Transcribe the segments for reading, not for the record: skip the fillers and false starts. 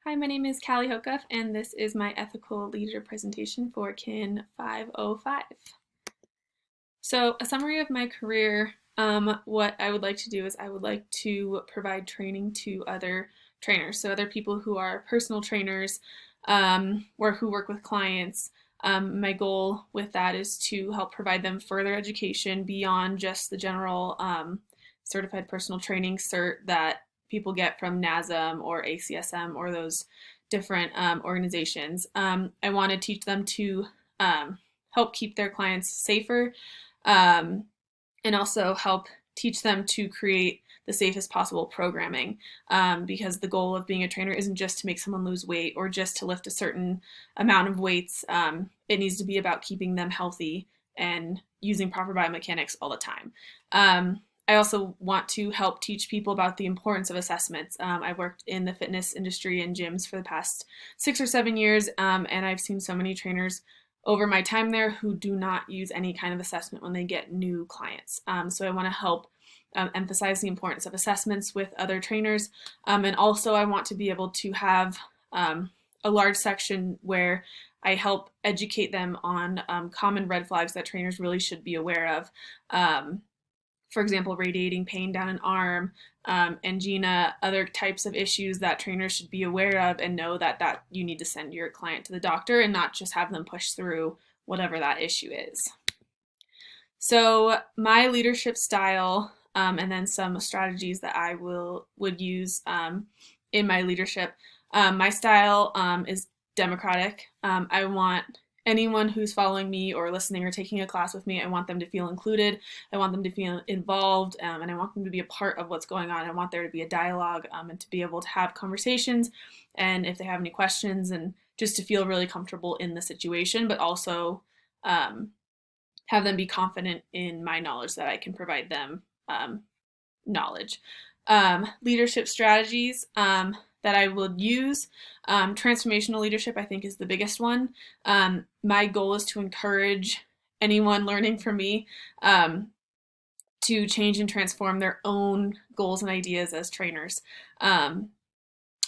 Hi, my name is Callie Hocuff, and this is my ethical leader presentation for KIN 505. So, a summary of my career, what I would like to do is I would like to provide training to other trainers, so other people who are personal trainers or who work with clients. My goal with that is to help provide them further education beyond just the general certified personal training cert that people get from NASM or ACSM or those different organizations. I want to teach them to help keep their clients safer um, and also help teach them to create the safest possible programming because the goal of being a trainer isn't just to make someone lose weight or just to lift a certain amount of weights. It needs to be about keeping them healthy and using proper biomechanics all the time. I also want to help teach people about the importance of assessments. I've worked in the fitness industry and gyms for the past 6 or 7 years, and I've seen so many trainers over my time there who do not use any kind of assessment when they get new clients. So I want to help emphasize the importance of assessments with other trainers. And also I want to be able to have a large section where I help educate them on common red flags that trainers really should be aware of. For example, radiating pain down an arm, angina, other types of issues that trainers should be aware of and know that you need to send your client to the doctor and not just have them push through whatever that issue is. So my leadership style and then some strategies that I would use in my leadership. My style is democratic. I want anyone who's following me or listening or taking a class with me, I want them to feel included. I want them to feel involved, and I want them to be a part of what's going on. I want there to be a dialogue and to be able to have conversations, and if they have any questions, and just to feel really comfortable in the situation, but also have them be confident in my knowledge that I can provide them knowledge. Leadership strategies that I would use. Transformational leadership, I think, is the biggest one. My goal is to encourage anyone learning from me to change and transform their own goals and ideas as trainers. And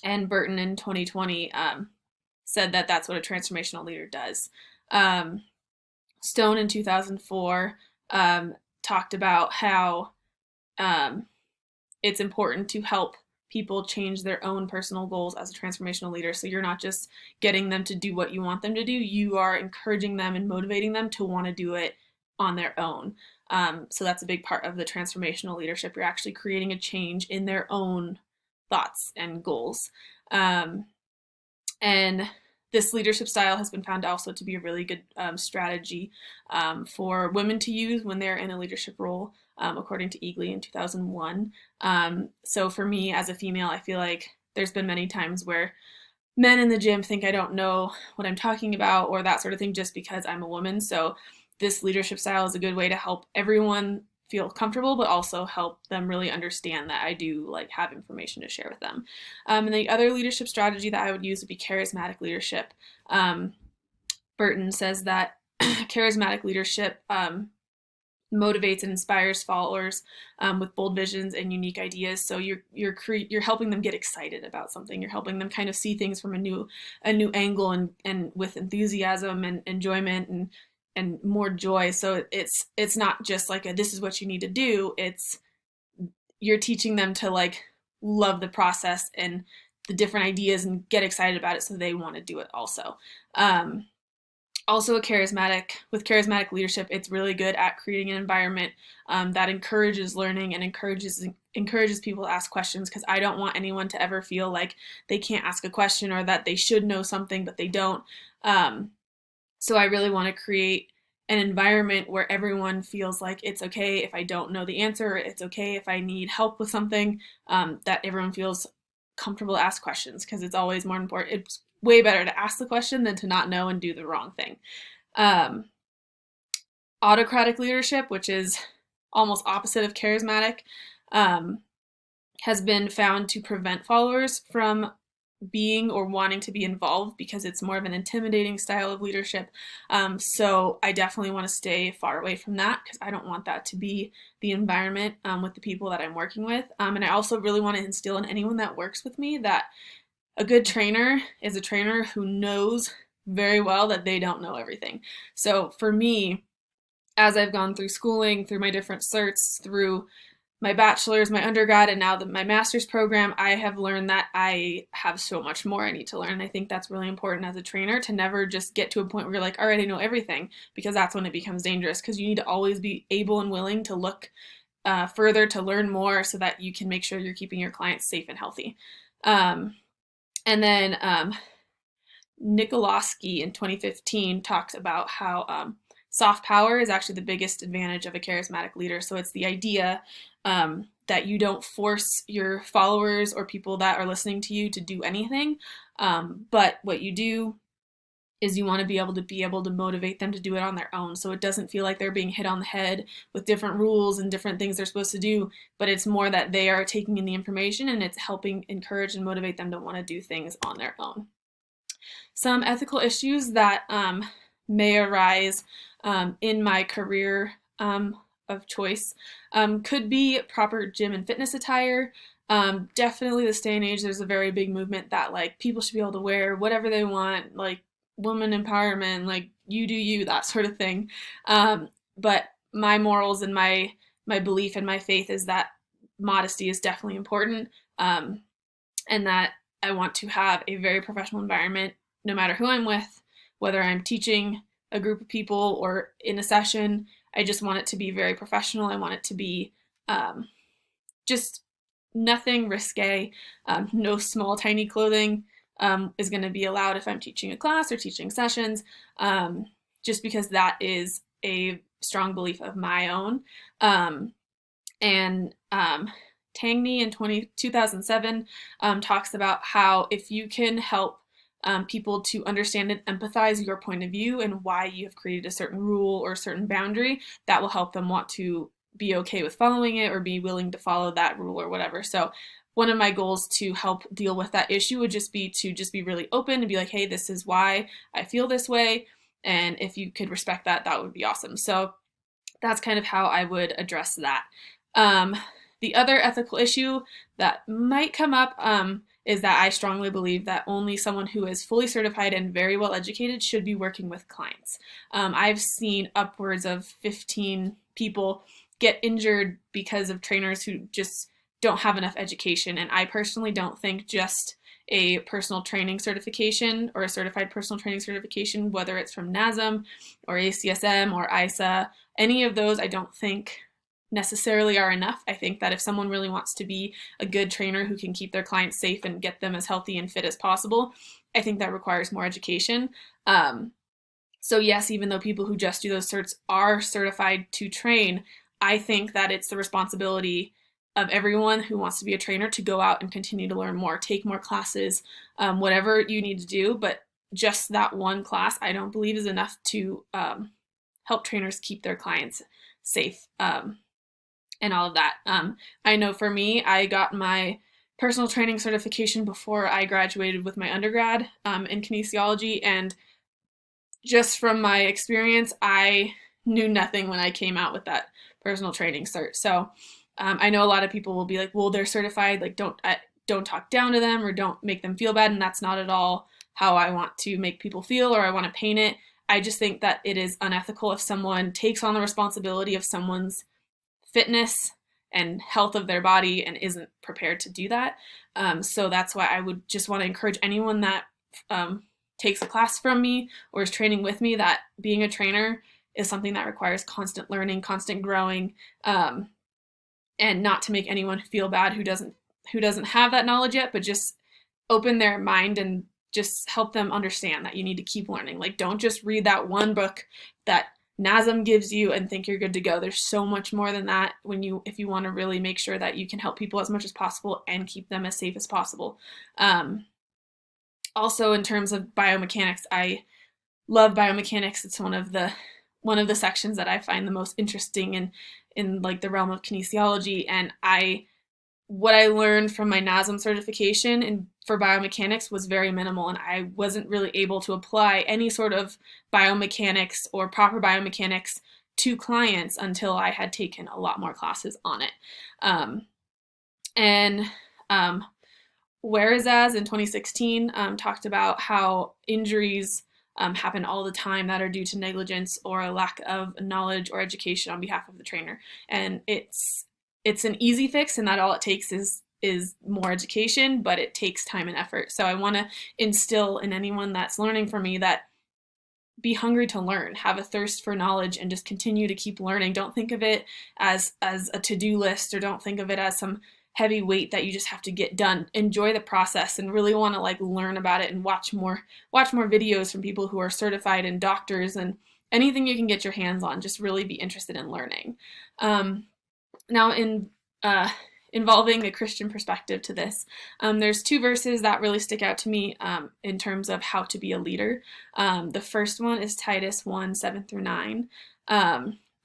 Burton in 2020 said that that's what a transformational leader does. Stone in 2004 talked about how it's important to help people change their own personal goals as a transformational leader. So you're not just getting them to do what you want them to do, you are encouraging them and motivating them to want to do it on their own. So that's a big part of the transformational leadership. You're actually creating a change in their own thoughts and goals. And this leadership style has been found also to be a really good strategy for women to use when they're in a leadership role, according to Eagly in 2001. So for me as a female, I feel like there's been many times where men in the gym think I don't know what I'm talking about or that sort of thing just because I'm a woman. So this leadership style is a good way to help everyone feel comfortable, but also help them really understand that I do have information to share with them. And the other leadership strategy that I would use would be charismatic leadership. Burton says that charismatic leadership motivates and inspires followers with bold visions and unique ideas. So you're helping them get excited about something. You're helping them kind of see things from a new angle and with enthusiasm and enjoyment and more joy. So it's not just like this is what you need to do. It's you're teaching them to love the process and the different ideas and get excited about it so they want to do it also. Also with charismatic leadership, it's really good at creating an environment that encourages learning and encourages people to ask questions, because I don't want anyone to ever feel like they can't ask a question or that they should know something but they don't. So I really want to create an environment where everyone feels like it's okay if I don't know the answer, it's okay if I need help with something, that everyone feels comfortable to ask questions, because it's always more important. It's way better to ask the question than to not know and do the wrong thing. Autocratic leadership, which is almost opposite of charismatic, has been found to prevent followers from being or wanting to be involved because it's more of an intimidating style of leadership. So I definitely want to stay far away from that because I don't want that to be the environment with the people that I'm working with. And I also really want to instill in anyone that works with me that a good trainer is a trainer who knows very well that they don't know everything. So for me, as I've gone through schooling, through my different certs, through my bachelor's, my undergrad, and now my master's program, I have learned that I have so much more I need to learn. I think that's really important as a trainer, to never just get to a point where you're like, all right, I know everything, because that's when it becomes dangerous, because you need to always be able and willing to look further, to learn more, so that you can make sure you're keeping your clients safe and healthy. And then Nikolowski in 2015 talks about how soft power is actually the biggest advantage of a charismatic leader. So it's the idea that you don't force your followers or people that are listening to you to do anything, but what you do is you want to be able to motivate them to do it on their own. So it doesn't feel like they're being hit on the head with different rules and different things they're supposed to do, but it's more that they are taking in the information and it's helping encourage and motivate them to want to do things on their own. Some ethical issues that may arise in my career of choice could be proper gym and fitness attire. Definitely this day and age, there's a very big movement that like people should be able to wear whatever they want, like woman empowerment, like you do you, that sort of thing. But my morals and my belief and my faith is that modesty is definitely important, and that I want to have a very professional environment no matter who I'm with, whether I'm teaching a group of people or in a session. I just want it to be very professional. I want it to be just nothing risque. No small, tiny clothing is going to be allowed if I'm teaching a class or teaching sessions, just because that is a strong belief of my own. And Tangney in 2007 talks about how if you can help people to understand and empathize your point of view and why you have created a certain rule or a certain boundary, that will help them want to be okay with following it or be willing to follow that rule or whatever. So one of my goals to help deal with that issue would just be to just be really open and be like, hey, this is why I feel this way. And if you could respect that, that would be awesome. So that's kind of how I would address that. The other ethical issue that might come up is that I strongly believe that only someone who is fully certified and very well educated should be working with clients. I've seen upwards of 15 people get injured because of trainers who just don't have enough education. And I personally don't think just a personal training certification or a certified personal training certification, whether it's from NASM or ACSM or ISA, any of those I don't think necessarily are enough. I think that if someone really wants to be a good trainer who can keep their clients safe and get them as healthy and fit as possible, I think that requires more education. So yes, even though people who just do those certs are certified to train, I think that it's the responsibility of everyone who wants to be a trainer to go out and continue to learn more, take more classes, whatever you need to do. But just that one class, I don't believe is enough to help trainers keep their clients safe and all of that. I know for me, I got my personal training certification before I graduated with my undergrad in kinesiology, and just from my experience, I knew nothing when I came out with that personal training cert. So I know a lot of people will be like, well, they're certified, like don't talk down to them or don't make them feel bad, and that's not at all how I want to make people feel or I want to paint it. I just think that it is unethical if someone takes on the responsibility of someone's fitness and health of their body and isn't prepared to do that. So that's why I would just want to encourage anyone that takes a class from me or is training with me, that being a trainer is something that requires constant learning, constant growing, and not to make anyone feel bad who doesn't have that knowledge yet, but just open their mind and just help them understand that you need to keep learning. Like, don't just read that one book that NASM gives you and think you're good to go. There's so much more than that if you want to really make sure that you can help people as much as possible and keep them as safe as possible. Also, in terms of biomechanics, I love biomechanics. It's one of the sections that I find the most interesting in like the realm of kinesiology. And what I learned from my NASM certification for biomechanics was very minimal, and I wasn't really able to apply any sort of biomechanics or proper biomechanics to clients until I had taken a lot more classes on it. Whereas in 2016 talked about how injuries happen all the time that are due to negligence or a lack of knowledge or education on behalf of the trainer. And it's an easy fix, and that all it takes is more education, but it takes time and effort. So I want to instill in anyone that's learning from me that be hungry to learn, have a thirst for knowledge, and just continue to keep learning. Don't think of it as a to-do list, or don't think of it as some heavy weight that you just have to get done. Enjoy the process and really want to like learn about it and watch more videos from people who are certified and doctors and anything you can get your hands on. Just really be interested in learning. Now in involving a Christian perspective to this, there's two verses that really stick out to me in terms of how to be a leader. The first one is Titus 1:7-9.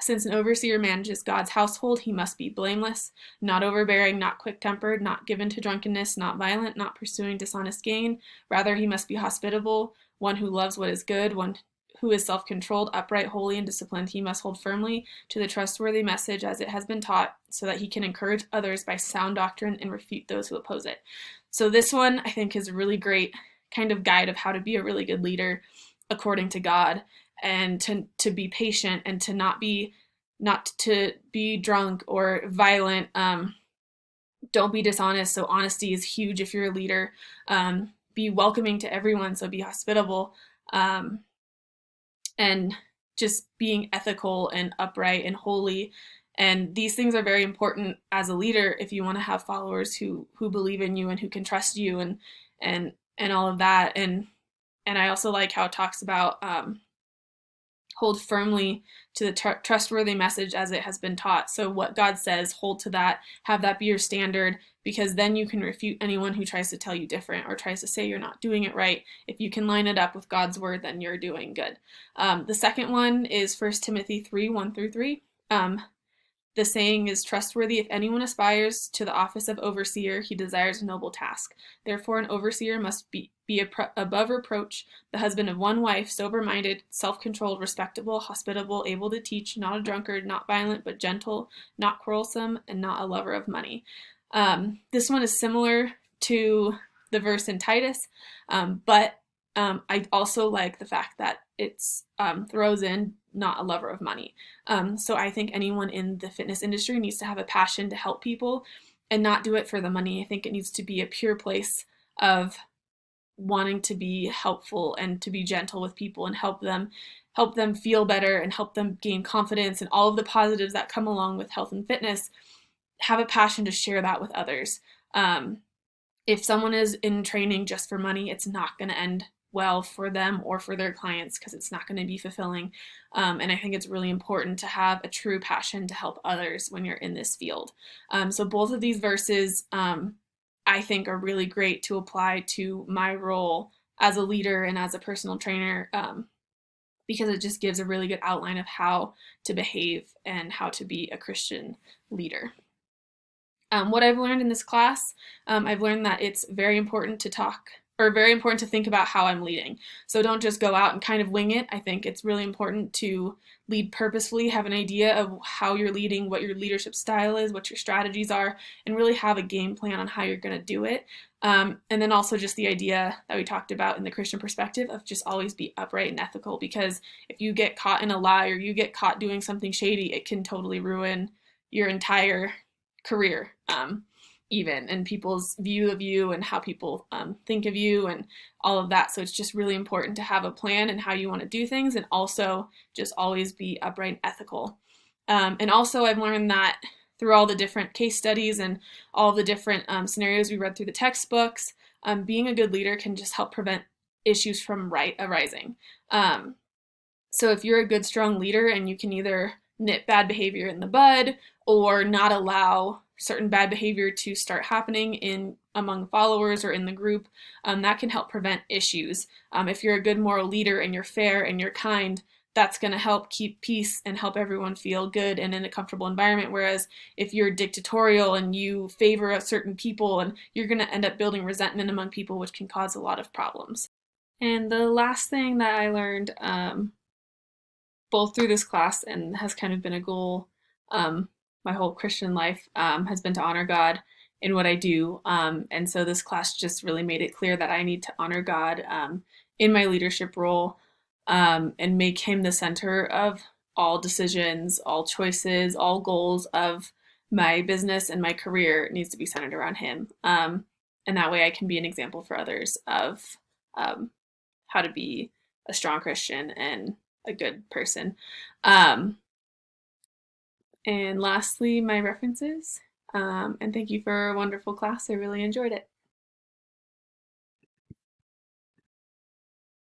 Since an overseer manages God's household, he must be blameless, not overbearing, not quick-tempered, not given to drunkenness, not violent, not pursuing dishonest gain. Rather, he must be hospitable, one who loves what is good, one who is self-controlled, upright, holy, and disciplined. He must hold firmly to the trustworthy message as it has been taught, so that he can encourage others by sound doctrine and refute those who oppose it. So this one, I think, is a really great kind of guide of how to be a really good leader according to God, and to be patient, and to not to be drunk or violent. Don't be dishonest. So honesty is huge if you're a leader. Be welcoming to everyone. So be hospitable. And just being ethical and upright and holy. And these things are very important as a leader if you want to have followers who believe in you and who can trust you and all of that. And I also like how it talks about hold firmly to the trustworthy message as it has been taught. So what God says, hold to that, have that be your standard, because then you can refute anyone who tries to tell you different or tries to say you're not doing it right. If you can line it up with God's word, then you're doing good. The second one is 1 Timothy 3:1-3. The saying is trustworthy. If anyone aspires to the office of overseer, he desires a noble task. Therefore, an overseer must be above reproach, the husband of one wife, sober-minded, self-controlled, respectable, hospitable, able to teach, not a drunkard, not violent, but gentle, not quarrelsome, and not a lover of money. This one is similar to the verse in Titus, but I also like the fact that it's throws in not a lover of money. So I think anyone in the fitness industry needs to have a passion to help people and not do it for the money. I think it needs to be a pure place of wanting to be helpful and to be gentle with people and help them feel better and help them gain confidence and all of the positives that come along with health and fitness. Have a passion to share that with others. If someone is in training just for money, it's not going to end well for them or for their clients, because it's not going to be fulfilling. And I think it's really important to have a true passion to help others when you're in this field. So both of these verses, I think, are really great to apply to my role as a leader and as a personal trainer, because it just gives a really good outline of how to behave and how to be a Christian leader. What I've learned in this class, I've learned that it's very important to think about how I'm leading. So don't just go out and kind of wing it. I think it's really important to lead purposefully, have an idea of how you're leading, what your leadership style is, what your strategies are, and really have a game plan on how you're going to do it. And then also just the idea that we talked about in the Christian perspective of just always be upright and ethical, because if you get caught in a lie or you get caught doing something shady, it can totally ruin your entire career, even, and people's view of you and how people think of you and all of that. So it's just really important to have a plan and how you want to do things, and also just always be upright and ethical. And also I've learned that through all the different case studies and all the different scenarios we read through the textbooks, being a good leader can just help prevent issues from arising. So if you're a good, strong leader and you can either nip bad behavior in the bud or not allow certain bad behavior to start happening among followers or in the group, that can help prevent issues. If you're a good moral leader and you're fair and you're kind, that's going to help keep peace and help everyone feel good and in a comfortable environment. Whereas if you're dictatorial and you favor certain people, and you're going to end up building resentment among people, which can cause a lot of problems. And the last thing that I learned, both through this class and has kind of been a goal my whole Christian life, has been to honor God in what I do. And so this class just really made it clear that I need to honor God in my leadership role, and make Him the center of all decisions, all choices, all goals of my business and my career needs to be centered around Him. And that way I can be an example for others of um, how to be a strong Christian and a good person. Um, and lastly, my references. And thank you for a wonderful class. I really enjoyed it.